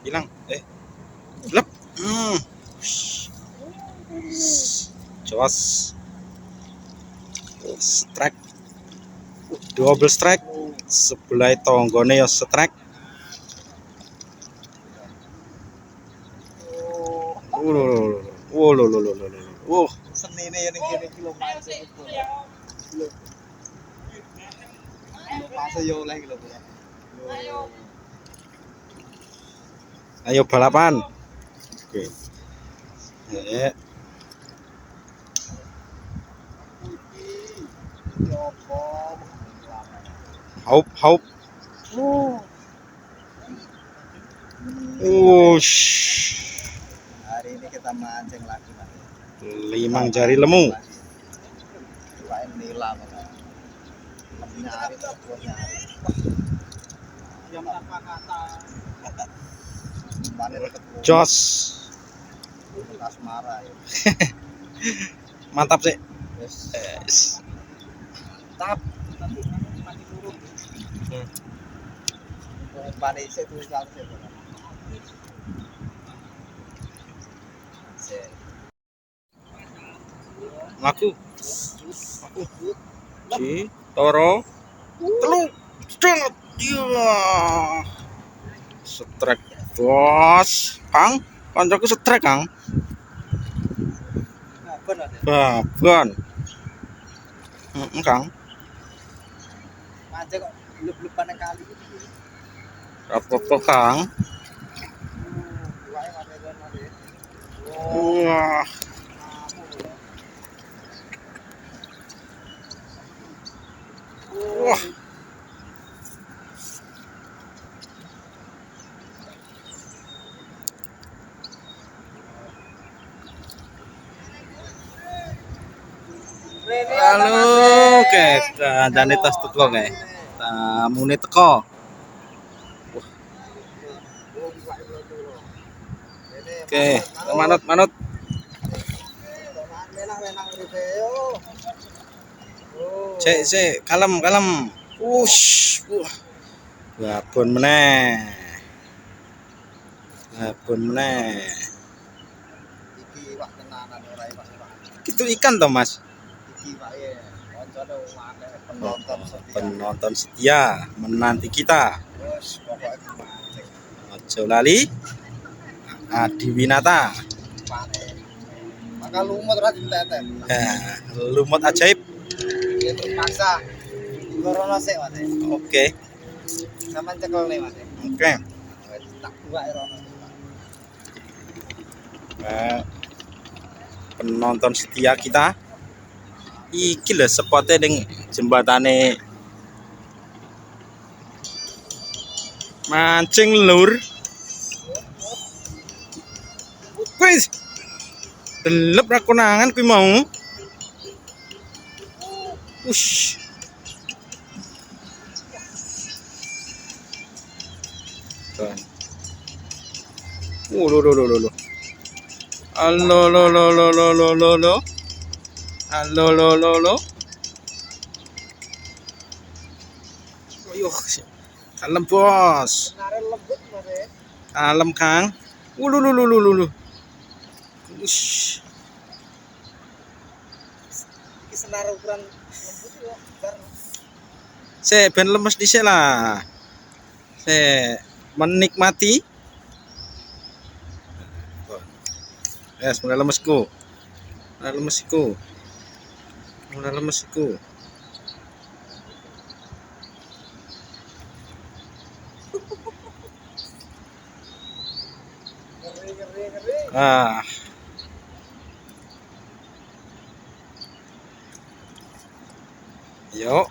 hilang. Lep. Jos. Strike. Double strike. Sebelah tonggone ya strike. Senine ya ning kene iki lho mancing itu. Masa yo oleh lho. Ayo balapan. Oke. Haup. Hari ini kita mancing lagi Mas. Limang jari lemu. Lain nila Mas. Nyari terus nyari. Yang kata. Jos. Asmara ya. Mantap sih. Yes. Tap. Mati turun. Umpan isi tuh salse. Laku. Toro. Telu. Strike. Iya. Strike. Bos. Kang. Kancaku strike, Kang. Babon. Kang. Mancing kok bleb-bleban nang kali iki. Apa-apa, Kang? Wah. Wah. Halo, kancane tas teko kae. Tamune teko. Oke, manut. Cek, kalem. Wush. Babon meneh. Iki wak tenanan ora iwak. Itu ikan toh, Mas? Iki wae koncone Penonton setia menanti kita. Wes pokoke mancing. Ojo lali. Adi Winata. Maka lumut ora diteten. Lumut ajaib. Ya terpaksa. Corona sik, Mas. Oke. Sampeyan cekel nih, Mas. Oke. Tak buak rono. Penonton setia kita. Iki lho spotnya ning jembatane mancing lur. Wis. Delep ra konangan kuwi mau. Ush. Loh. Halo. Ayo. Kalem, Bos. Nare lembut, Mas. Kalem, Kang. Loh. Ush. Iki senar ukuran lembut yo bar. Ben lemes dhisik lah. Menikmati. Yes, mulai lemesku. Ngeri. Yuk.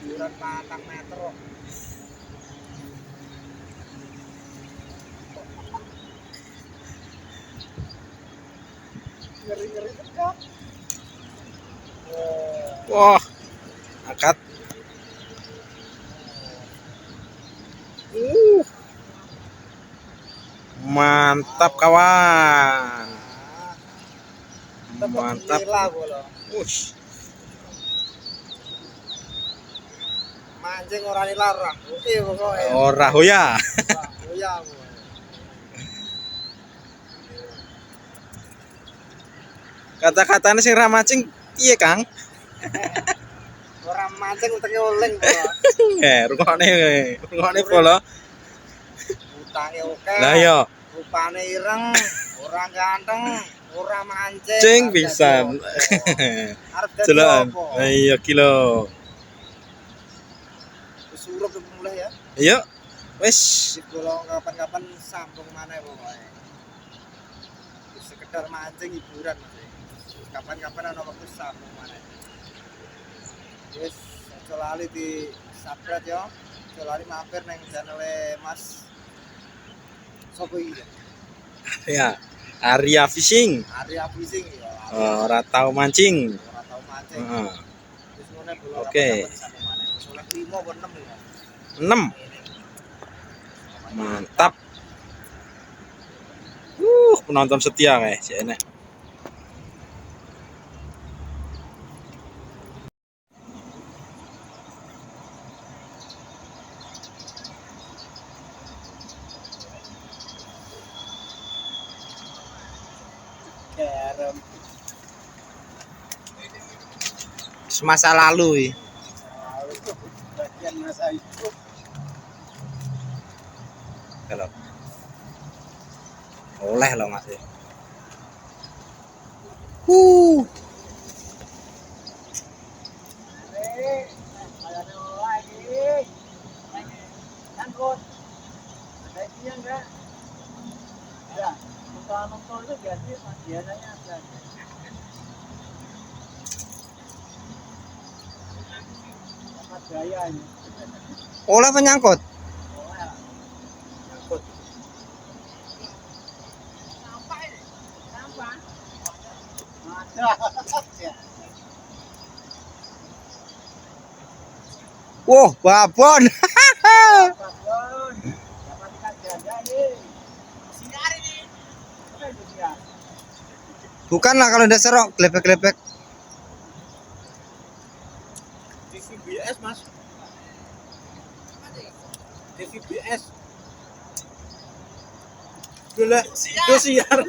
Ukuran 4 meter. Ngeri tegak. Wah. Angkat. Mantap kawan. Mantap. Gila bola. Wush. Mancing ora dilarang. Oke pokoknya. Ora hoya. Oh ya. Kata-katanya sing ra mancing piye, Kang? Ora mancing uteke oleng bola. Rungokne bola. Utange oke. Lah ya, Rupane ireng, ora ganteng, ora mancing. cing arep pisan. dadi apa? Arep dadi Jelan. apa? Iya kilo. Wis surup mulai ya. Ayo. Wis. Digolong kapan-kapan sambung maneh pokoke. Wis sekedar mancing hiburan Mas. Kapan-kapan ana waktu sambung maneh. Wis aja lali di subscribe ya. Aja lali mampir nang channel Mas Sopo iki? Ya. Area fishing. Area fishing ya. Ora tau mancing. Ora tau mancing. Heeh. Wis ngene bola Oke. kapan-kapan sambung maneh. Wis oleh 5 apa 6 ya. 6. Mantap. Penonton setia kayak si enek. Garam. Semasa lalu bagian masa itu. Kalau oleh lo Mas. Oleh penyangkut. Wah, babon. Bukanlah kalau udah serok gelepek-gelepek. TVBS Mas. TVBS. Gila, siar.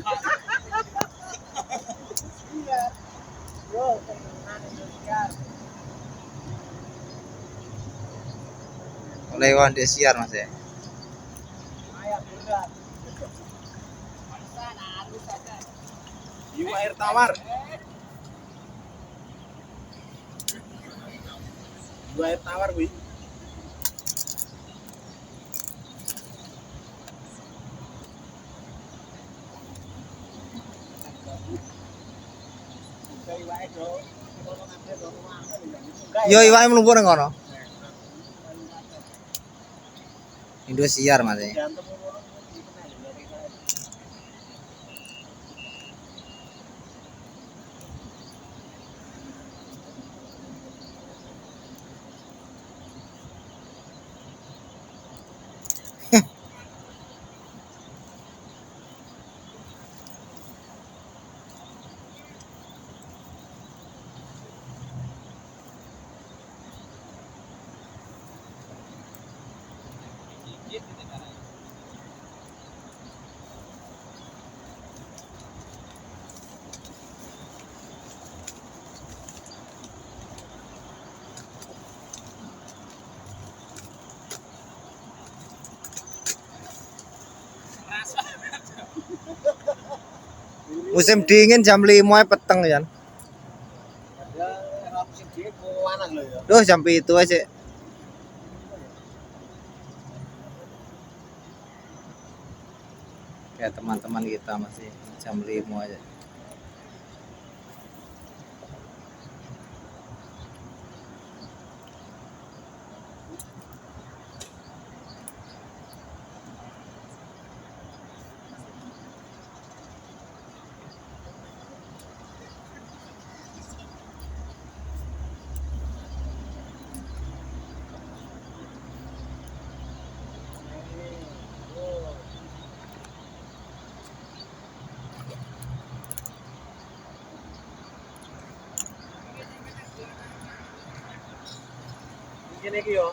Oleh wan desiar Mas ya. Iu air tawar. Iu air tawar, Wi. Yo iwake mlumpuk nang kono. Indosiar Mas ya. Musim dingin jam 5 peteng ya. Duh jam itu aja. Ya teman-teman kita masih jam 5 aja. Gini iki yo.